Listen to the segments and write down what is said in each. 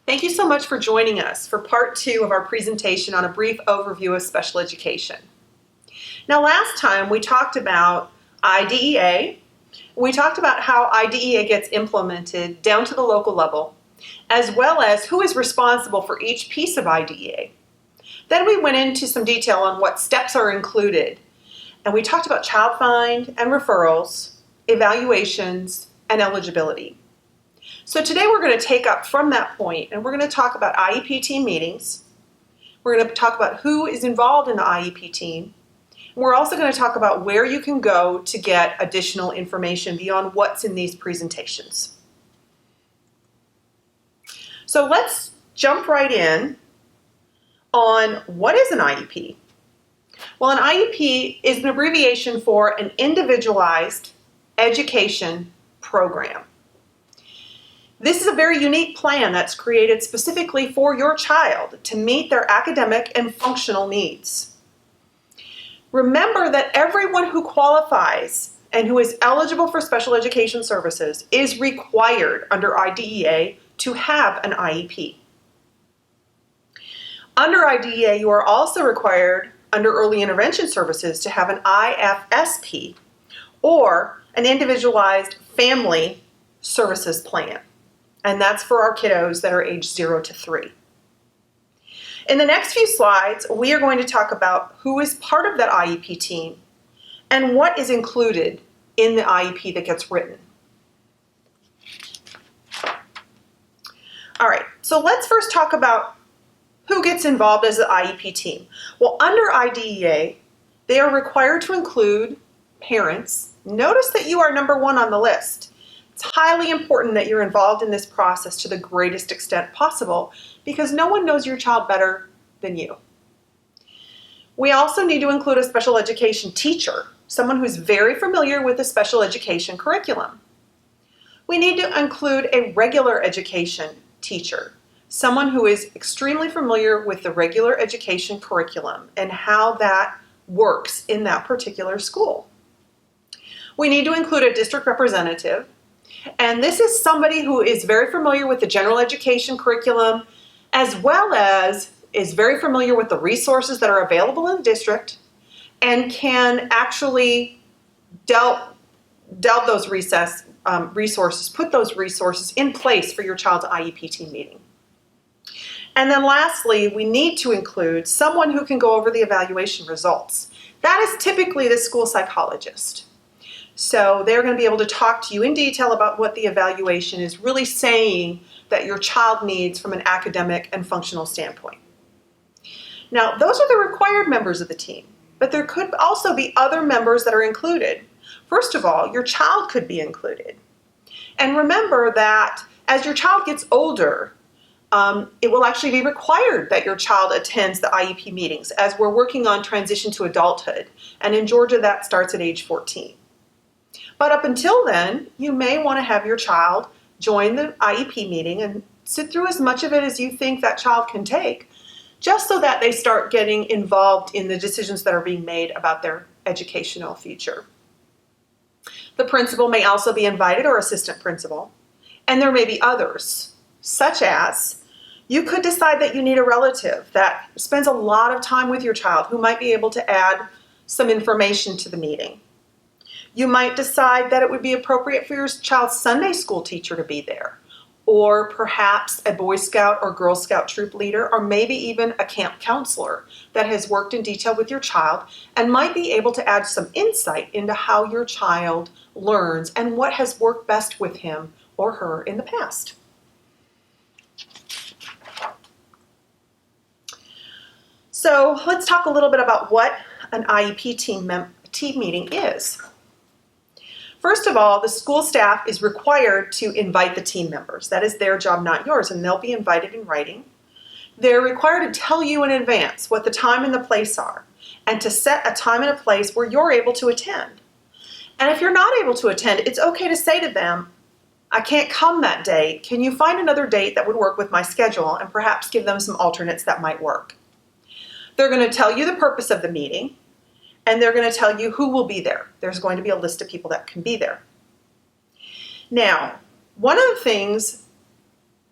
Thank you so much for joining us for part 2 of our presentation on a brief overview of special education. Now, last time we talked about IDEA. We talked about how IDEA gets implemented down to the local level, as well as who is responsible for each piece of IDEA. Then we went into some detail on what steps are included, and we talked about child find and referrals, evaluations, and eligibility. So today we're going to take up from that point, and we're going to talk about IEP team meetings. We're going to talk about who is involved in the IEP team. We're also going to talk about where you can go to get additional information beyond what's in these presentations. So let's jump right in on what is an IEP. Well, an IEP is an abbreviation for an individualized education program. This is a very unique plan that's created specifically for your child to meet their academic and functional needs. Remember that everyone who qualifies and who is eligible for special education services is required under IDEA to have an IEP. Under IDEA, you are also required under early intervention services to have an IFSP, or an individualized family services plan. And that's for our kiddos that are age 0 to 3. In the next few slides, we are going to talk about who is part of that IEP team and what is included in the IEP that gets written. All right, so let's first talk about who gets involved as the IEP team. Well, under IDEA, they are required to include parents. Notice that you are number 1 on the list. It's highly important that you're involved in this process to the greatest extent possible because no one knows your child better than you. We also need to include a special education teacher, someone who's very familiar with the special education curriculum. We need to include a regular education teacher, someone who is extremely familiar with the regular education curriculum and how that works in that particular school. We need to include a district representative. And this is somebody who is very familiar with the general education curriculum, as well as is very familiar with the resources that are available in the district and can actually delve those resources, put those resources in place for your child's IEP team meeting. And then lastly, we need to include someone who can go over the evaluation results. That is typically the school psychologist. So they're going to be able to talk to you in detail about what the evaluation is really saying that your child needs from an academic and functional standpoint. Now, those are the required members of the team, but there could also be other members that are included. First of all, your child could be included. And remember that as your child gets older, it will actually be required that your child attends the IEP meetings as we're working on transition to adulthood. And in Georgia, that starts at age 14. But up until then, you may want to have your child join the IEP meeting and sit through as much of it as you think that child can take, just so that they start getting involved in the decisions that are being made about their educational future. The principal may also be invited, or assistant principal, and there may be others, such as you could decide that you need a relative that spends a lot of time with your child who might be able to add some information to the meeting. You might decide that it would be appropriate for your child's Sunday school teacher to be there, or perhaps a Boy Scout or Girl Scout troop leader, or maybe even a camp counselor that has worked in detail with your child and might be able to add some insight into how your child learns and what has worked best with him or her in the past. So let's talk a little bit about what an IEP team meeting is. First of all, the school staff is required to invite the team members. That is their job, not yours, and they'll be invited in writing. They're required to tell you in advance what the time and the place are, and to set a time and a place where you're able to attend. And if you're not able to attend, it's okay to say to them, I can't come that day. Can you find another date that would work with my schedule, and perhaps give them some alternates that might work. They're going to tell you the purpose of the meeting, and they're going to tell you who will be there. There's going to be a list of people that can be there. Now, one of the things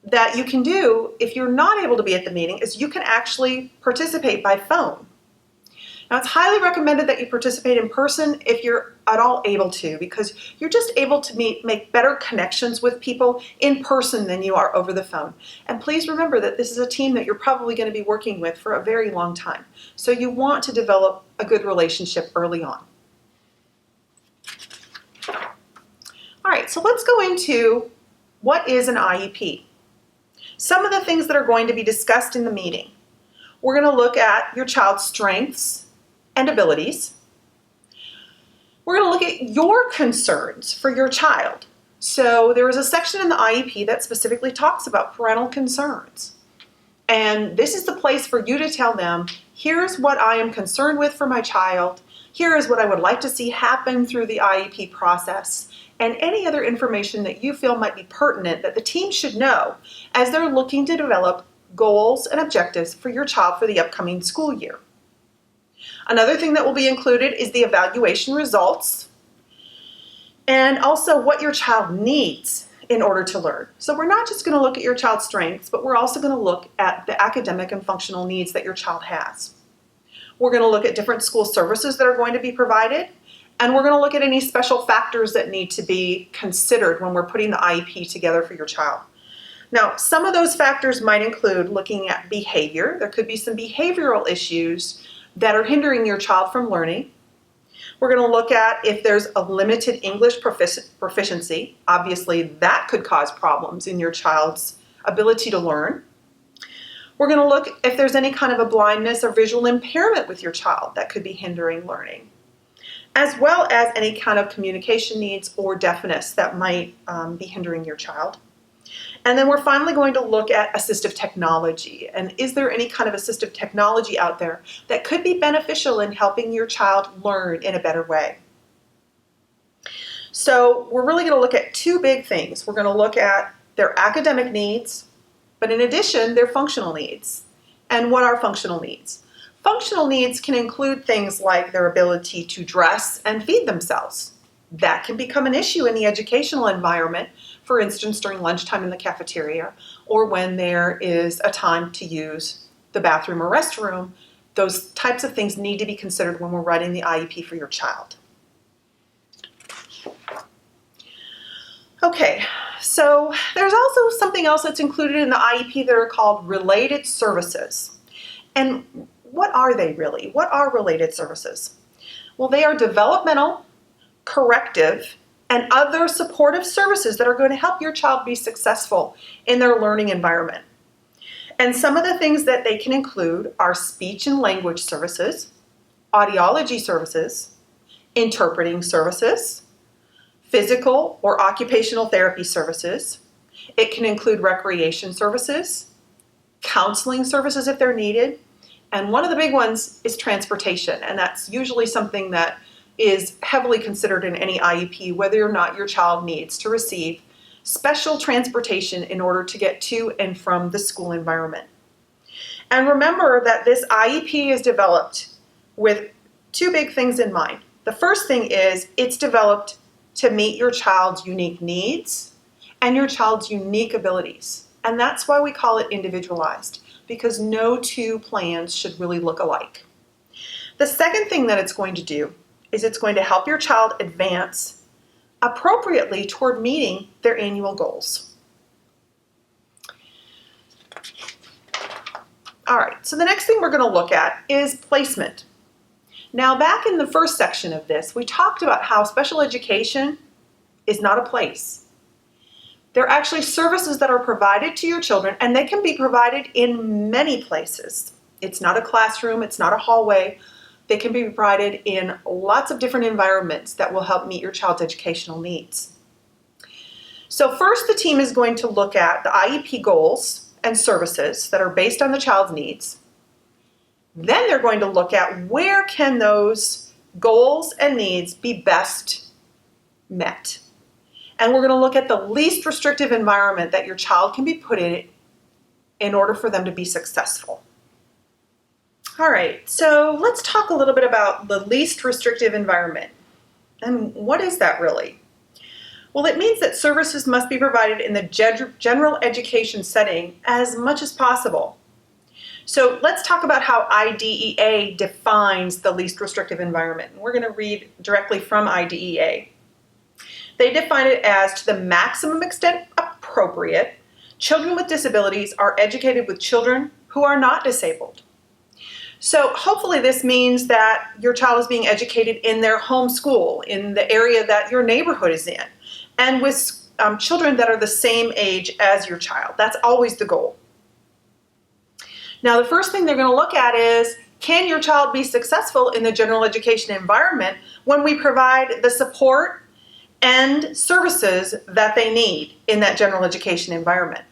that you can do if you're not able to be at the meeting is you can actually participate by phone. Now, it's highly recommended that you participate in person if you're at all able to, because you're just able to make better connections with people in person than you are over the phone. And please remember that this is a team that you're probably going to be working with for a very long time. So you want to develop a good relationship early on. All right, so let's go into what is an IEP. Some of the things that are going to be discussed in the meeting. We're going to look at your child's strengths and abilities. We're going to look at your concerns for your child. So there is a section in the IEP that specifically talks about parental concerns. And this is the place for you to tell them, here's what I am concerned with for my child. Here is what I would like to see happen through the IEP process, and any other information that you feel might be pertinent that the team should know as they're looking to develop goals and objectives for your child for the upcoming school year. Another thing that will be included is the evaluation results and also what your child needs in order to learn. So we're not just going to look at your child's strengths, but we're also going to look at the academic and functional needs that your child has. We're going to look at different school services that are going to be provided, and we're going to look at any special factors that need to be considered when we're putting the IEP together for your child. Now, some of those factors might include looking at behavior. There could be some behavioral issues that are hindering your child from learning. We're going to look at if there's a limited English proficiency. Obviously, that could cause problems in your child's ability to learn. We're going to look if there's any kind of a blindness or visual impairment with your child that could be hindering learning, as well as any kind of communication needs or deafness that might be hindering your child. And then we're finally going to look at assistive technology. And is there any kind of assistive technology out there that could be beneficial in helping your child learn in a better way? So we're really going to look at two big things. We're going to look at their academic needs, but in addition, their functional needs. And what are functional needs? Functional needs can include things like their ability to dress and feed themselves. That can become an issue in the educational environment, for instance, during lunchtime in the cafeteria, or when there is a time to use the bathroom or restroom. Those types of things need to be considered when we're writing the IEP for your child. Okay, so there's also something else that's included in the IEP that are called related services. And what are they really? What are related services? Well, they are developmental, corrective, and other supportive services that are going to help your child be successful in their learning environment. And some of the things that they can include are speech and language services, audiology services, interpreting services, physical or occupational therapy services. It can include recreation services, counseling services if they're needed, and one of the big ones is transportation, and that's usually something that is heavily considered in any IEP, whether or not your child needs to receive special transportation in order to get to and from the school environment. And remember that this IEP is developed with two big things in mind. The first thing is it's developed to meet your child's unique needs and your child's unique abilities. And that's why we call it individualized, because no two plans should really look alike. The second thing that it's going to do is it's going to help your child advance appropriately toward meeting their annual goals. All right, so the next thing we're going to look at is placement. Now, back in the first section of this, we talked about how special education is not a place. They're actually services that are provided to your children, and they can be provided in many places. It's not a classroom, it's not a hallway. They can be provided in lots of different environments that will help meet your child's educational needs. So first, the team is going to look at the IEP goals and services that are based on the child's needs. Then they're going to look at where can those goals and needs be best met. And we're going to look at the least restrictive environment that your child can be put in order for them to be successful. All right, so let's talk a little bit about the least restrictive environment. And what is that really? Well, it means that services must be provided in the general education setting as much as possible. So let's talk about how IDEA defines the least restrictive environment. We're going to read directly from IDEA. They define it as, to the maximum extent appropriate, children with disabilities are educated with children who are not disabled. So hopefully this means that your child is being educated in their home school, in the area that your neighborhood is in, and with children that are the same age as your child. That's always the goal. Now, the first thing they're going to look at is, can your child be successful in the general education environment when we provide the support and services that they need in that general education environment?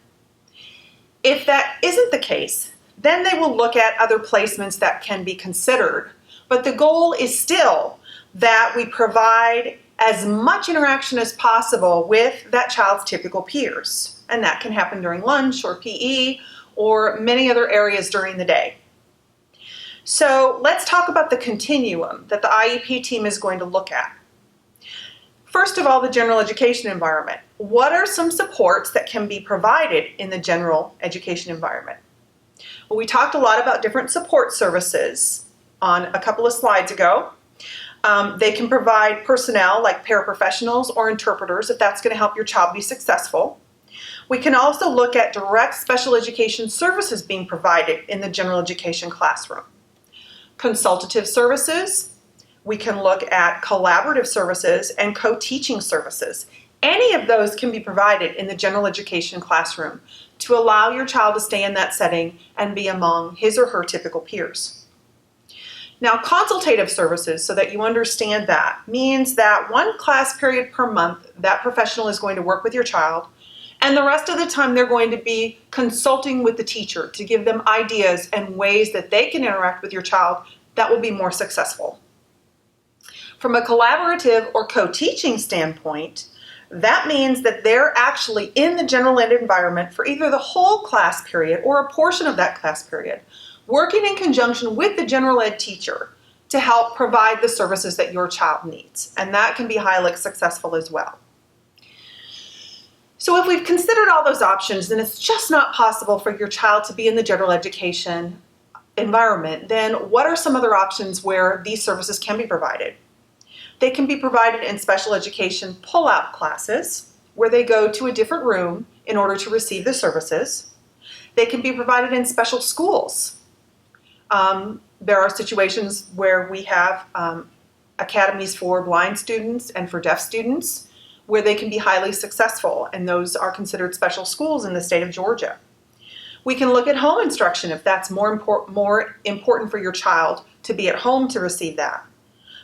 If that isn't the case, then they will look at other placements that can be considered. But the goal is still that we provide as much interaction as possible with that child's typical peers. And that can happen during lunch or PE or many other areas during the day. So let's talk about the continuum that the IEP team is going to look at. First of all, the general education environment. What are some supports that can be provided in the general education environment? Well, we talked a lot about different support services on a couple of slides ago. They can provide personnel like paraprofessionals or interpreters if that's going to help your child be successful. We can also look at direct special education services being provided in the general education classroom. Consultative services. We can look at collaborative services and co-teaching services. Any of those can be provided in the general education classroom to allow your child to stay in that setting and be among his or her typical peers. Now, consultative services, so that you understand that, means that one class period per month that professional is going to work with your child, and the rest of the time they're going to be consulting with the teacher to give them ideas and ways that they can interact with your child that will be more successful. From a collaborative or co-teaching standpoint, that means that they're actually in the general ed environment for either the whole class period or a portion of that class period, working in conjunction with the general ed teacher to help provide the services that your child needs. And that can be highly successful as well. So if we've considered all those options and it's just not possible for your child to be in the general education environment, then what are some other options where these services can be provided? They can be provided in special education pull-out classes, where they go to a different room in order to receive the services. They can be provided in special schools. There are situations where we have academies for blind students and for deaf students, where they can be highly successful, and those are considered special schools in the state of Georgia. We can look at home instruction if that's more important for your child to be at home to receive that.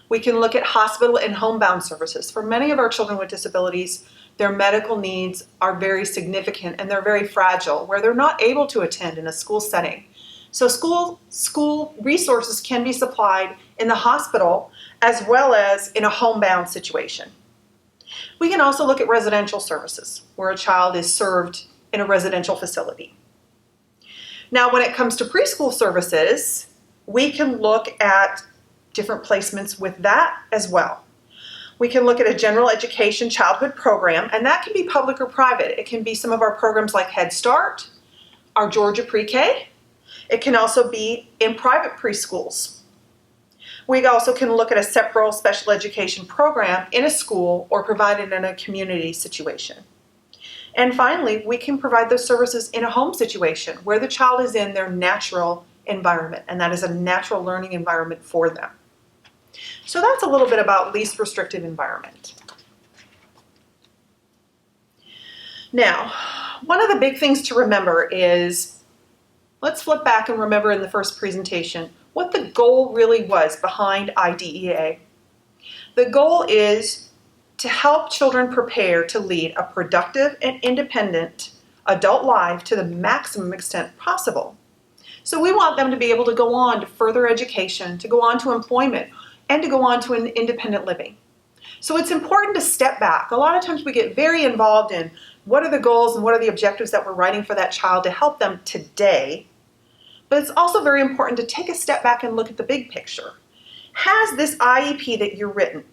We can look at hospital and homebound services. For many of our children with disabilities, their medical needs are very significant and they're very fragile, where they're not able to attend in a school setting. So school resources can be supplied in the hospital as well as in a homebound situation. We can also look at residential services, where a child is served in a residential facility. Now, when it comes to preschool services, we can look at different placements with that as well. We can look at a general education childhood program, and that can be public or private. It can be some of our programs like Head Start, our Georgia Pre-K. It can also be in private preschools. We also can look at a separate special education program in a school or provided in a community situation. And finally, we can provide those services in a home situation where the child is in their natural environment, and that is a natural learning environment for them. So that's a little bit about least restrictive environment. Now, one of the big things to remember is, let's flip back and remember in the first presentation what the goal really was behind IDEA. The goal is to help children prepare to lead a productive and independent adult life to the maximum extent possible. So we want them to be able to go on to further education, to go on to employment, and to go on to an independent living. So it's important to step back. A lot of times we get very involved in what are the goals and what are the objectives that we're writing for that child to help them today. But it's also very important to take a step back and look at the big picture. Has this IEP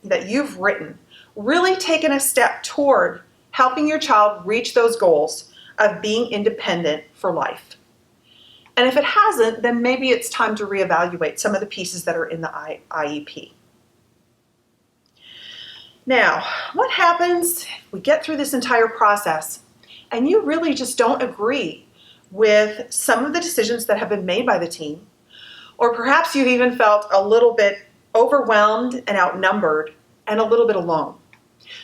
that you've written really taken a step toward helping your child reach those goals of being independent for life? And if it hasn't, then maybe it's time to reevaluate some of the pieces that are in the IEP. Now, what happens if we get through this entire process and you really just don't agree with some of the decisions that have been made by the team, or perhaps you've even felt a little bit overwhelmed and outnumbered and a little bit alone?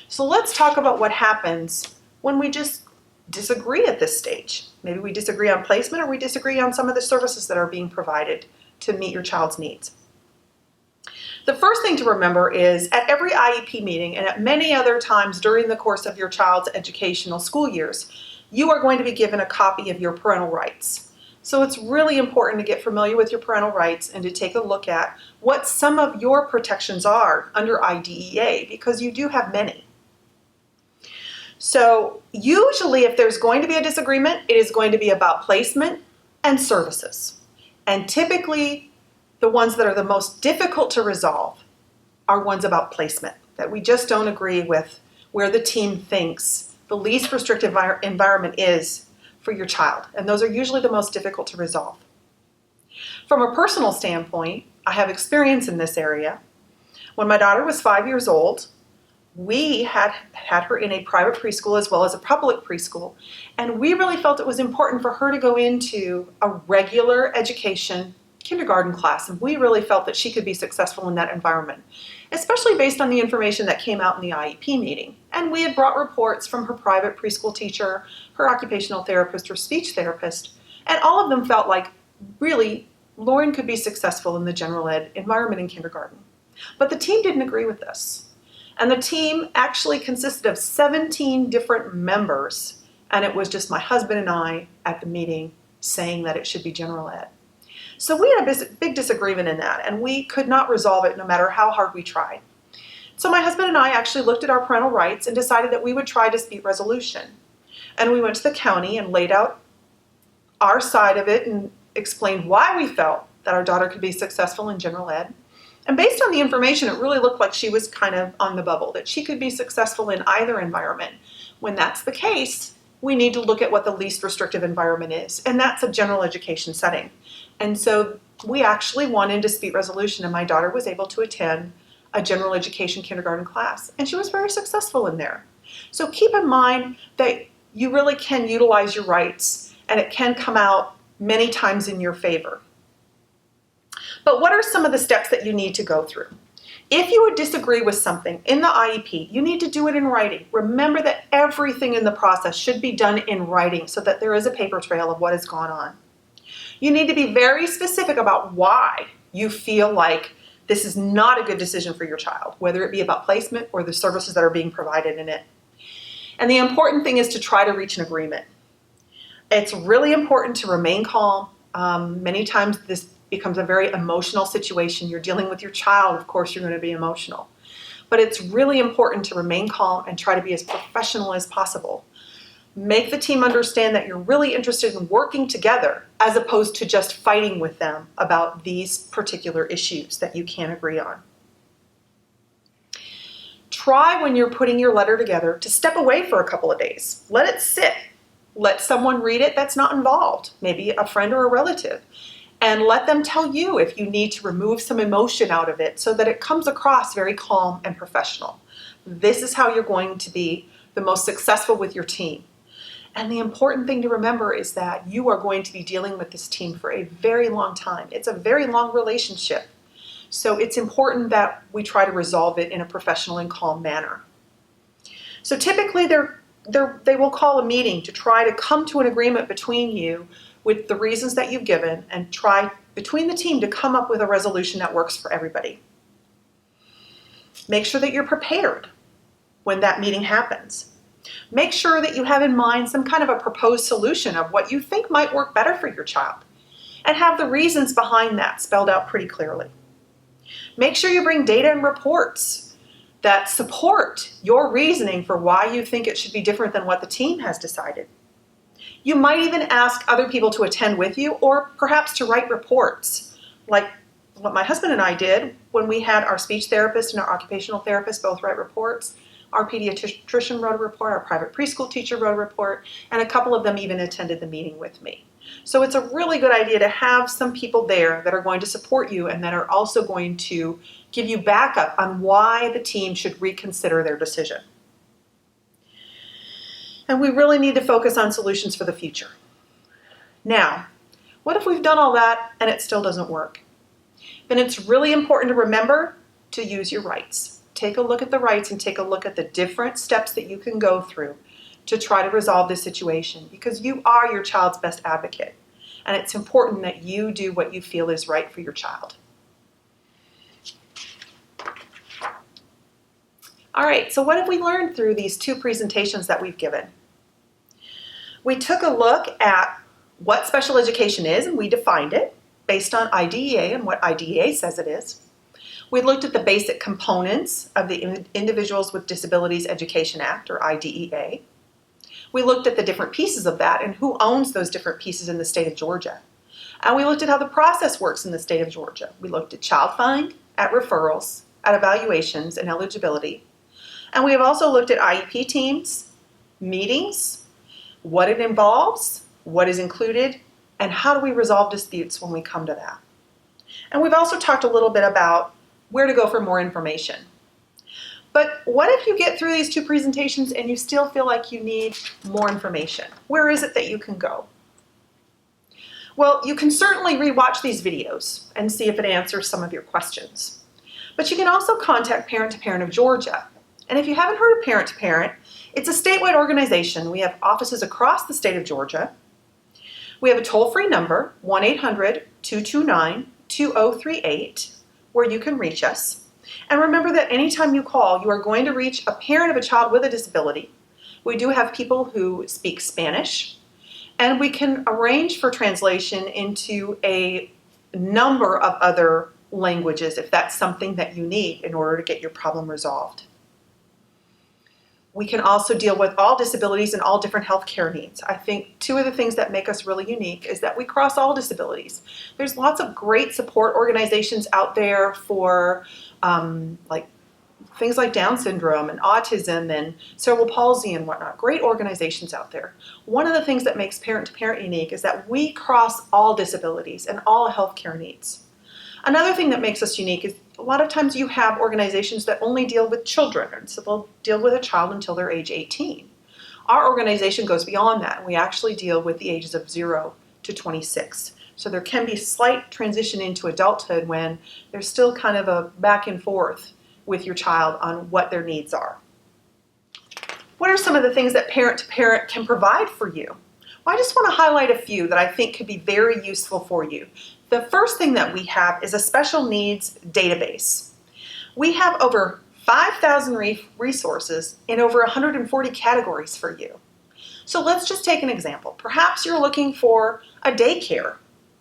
So let's talk about what happens when we just disagree at this stage. Maybe we disagree on placement, or we disagree on some of the services that are being provided to meet your child's needs. The first thing to remember is at every IEP meeting and at many other times during the course of your child's educational school years, you are going to be given a copy of your parental rights. So it's really important to get familiar with your parental rights and to take a look at what some of your protections are under IDEA, because you do have many. So usually if there's going to be a disagreement, it is going to be about placement and services. And typically the ones that are the most difficult to resolve are ones about placement, that we just don't agree with where the team thinks the least restrictive environment is for your child. And those are usually the most difficult to resolve. From a personal standpoint, I have experience in this area. When my daughter was 5 years old, we had her in a private preschool as well as a public preschool, and we really felt it was important for her to go into a regular education kindergarten class, and we really felt that she could be successful in that environment, especially based on the information that came out in the IEP meeting. And we had brought reports from her private preschool teacher, her occupational therapist, her speech therapist, and all of them felt like really Lauren could be successful in the general ed environment in kindergarten. But the team didn't agree with this. And the team actually consisted of 17 different members, and it was just my husband and I at the meeting saying that it should be general ed. So we had a big disagreement in that, and we could not resolve it no matter how hard we tried. So my husband and I actually looked at our parental rights and decided that we would try dispute resolution. And we went to the county and laid out our side of it and explained why we felt that our daughter could be successful in general ed. And based on the information, it really looked like she was kind of on the bubble, that she could be successful in either environment. When that's the case, we need to look at what the least restrictive environment is, and that's a general education setting. And so we actually won in dispute resolution, and my daughter was able to attend a general education kindergarten class, and she was very successful in there. So keep in mind that you really can utilize your rights, and it can come out many times in your favor. But what are some of the steps that you need to go through? If you would disagree with something in the IEP, you need to do it in writing. Remember that everything in the process should be done in writing so that there is a paper trail of what has gone on. You need to be very specific about why you feel like this is not a good decision for your child, whether it be about placement or the services that are being provided in it. And the important thing is to try to reach an agreement. It's really important to remain calm. Many times this becomes a very emotional situation. You're dealing with your child, of course you're going to be emotional. But it's really important to remain calm and try to be as professional as possible. Make the team understand that you're really interested in working together as opposed to just fighting with them about these particular issues that you can't agree on. Try when you're putting your letter together to step away for a couple of days. Let it sit. Let someone read it that's not involved, maybe a friend or a relative. And let them tell you if you need to remove some emotion out of it so that it comes across very calm and professional. This is how you're going to be the most successful with your team. And the important thing to remember is that you are going to be dealing with this team for a very long time. It's a very long relationship. So it's important that we try to resolve it in a professional and calm manner. So typically they will call a meeting to try to come to an agreement between you with the reasons that you've given and try between the team to come up with a resolution that works for everybody. Make sure that you're prepared when that meeting happens. Make sure that you have in mind some kind of a proposed solution of what you think might work better for your child and have the reasons behind that spelled out pretty clearly. Make sure you bring data and reports that support your reasoning for why you think it should be different than what the team has decided. You might even ask other people to attend with you or perhaps to write reports, like what my husband and I did when we had our speech therapist and our occupational therapist both write reports. Our pediatrician wrote a report, our private preschool teacher wrote a report, and a couple of them even attended the meeting with me. So it's a really good idea to have some people there that are going to support you and that are also going to give you backup on why the team should reconsider their decision. And we really need to focus on solutions for the future. Now, what if we've done all that and it still doesn't work? Then it's really important to remember to use your rights. Take a look at the rights and take a look at the different steps that you can go through to try to resolve this situation, because you are your child's best advocate. And it's important that you do what you feel is right for your child. All right, so what have we learned through these two presentations that we've given? We took a look at what special education is, and we defined it based on IDEA and what IDEA says it is. We looked at the basic components of the Individuals with Disabilities Education Act, or IDEA. We looked at the different pieces of that and who owns those different pieces in the state of Georgia. And we looked at how the process works in the state of Georgia. We looked at child find, at referrals, at evaluations and eligibility. And we have also looked at IEP teams, meetings, what it involves, what is included, and how do we resolve disputes when we come to that. And we've also talked a little bit about where to go for more information. But what if you get through these two presentations and you still feel like you need more information? Where is it that you can go? Well, you can certainly rewatch these videos and see if it answers some of your questions. But you can also contact Parent to Parent of Georgia. And if you haven't heard of Parent to Parent, it's a statewide organization. We have offices across the state of Georgia. We have a toll-free number, 1-800-229-2038, where you can reach us. And remember that anytime you call, you are going to reach a parent of a child with a disability. We do have people who speak Spanish, and we can arrange for translation into a number of other languages if that's something that you need in order to get your problem resolved. We can also deal with all disabilities and all different healthcare needs. I think two of the things that make us really unique is that we cross all disabilities. There's lots of great support organizations out there for things like Down syndrome and autism and cerebral palsy and whatnot. Great organizations out there. One of the things that makes Parent to Parent unique is that we cross all disabilities and all healthcare needs. Another thing that makes us unique is a lot of times you have organizations that only deal with children, and so they'll deal with a child until they're age 18. Our organization goes beyond that, and we actually deal with the ages of 0 to 26. So there can be slight transition into adulthood when there's still kind of a back and forth with your child on what their needs are. What are some of the things that Parent to Parent can provide for you? Well, I just want to highlight a few that I think could be very useful for you. The first thing that we have is a special needs database. We have over 5,000 resources in over 140 categories for you. So let's just take an example. Perhaps you're looking for a daycare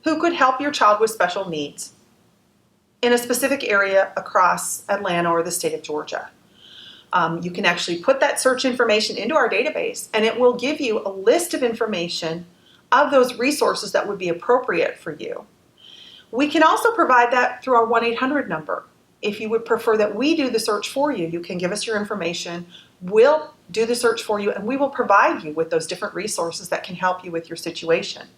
who could help your child with special needs in a specific area across Atlanta or the state of Georgia. You can actually put that search information into our database, and it will give you a list of information of those resources that would be appropriate for you. We can also provide that through our 1-800 number. If you would prefer that we do the search for you, you can give us your information. We'll do the search for you, and we will provide you with those different resources that can help you with your situation.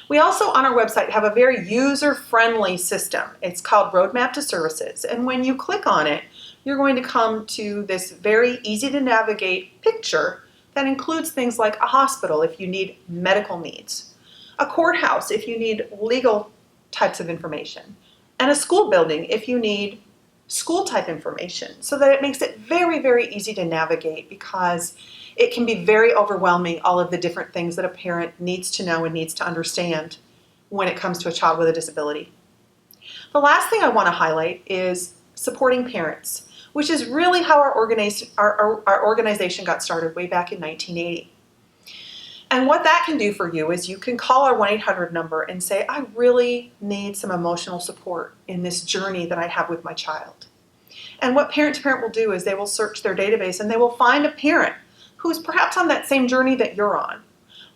We also on our website have a very user-friendly system. It's called Roadmap to Services, and when you click on it, you're going to come to this very easy to navigate picture that includes things like a hospital if you need medical needs, a courthouse if you need legal types of information, and a school building if you need school type information, so that it makes it very, very easy to navigate, because it can be very overwhelming, all of the different things that a parent needs to know and needs to understand when it comes to a child with a disability. The last thing I want to highlight is supporting parents, which is really how our organization got started way back in 1980. And what that can do for you is you can call our 1-800 number and say, I really need some emotional support in this journey that I have with my child. And what Parent to Parent will do is they will search their database and they will find a parent who's perhaps on that same journey that you're on.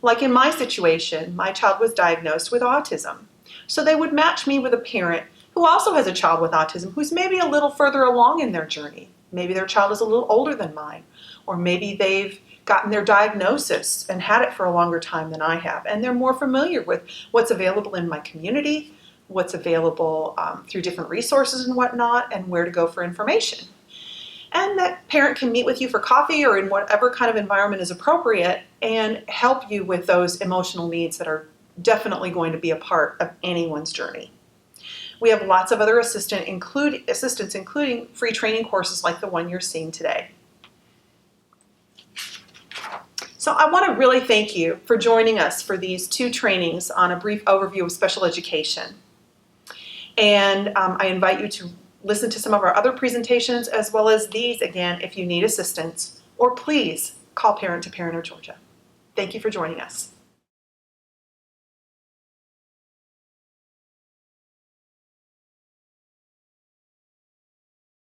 Like in my situation, my child was diagnosed with autism. So they would match me with a parent who also has a child with autism who's maybe a little further along in their journey. Maybe their child is a little older than mine, or maybe they've gotten their diagnosis and had it for a longer time than I have, and they're more familiar with what's available in my community, what's available through different resources and whatnot, and where to go for information. And that parent can meet with you for coffee or in whatever kind of environment is appropriate and help you with those emotional needs that are definitely going to be a part of anyone's journey. We have lots of other assistance, including free training courses like the one you're seeing today. So I want to really thank you for joining us for these 2 trainings on a brief overview of special education. And I invite you to listen to some of our other presentations as well as these again if you need assistance, or please call Parent to Parent of Georgia. Thank you for joining us.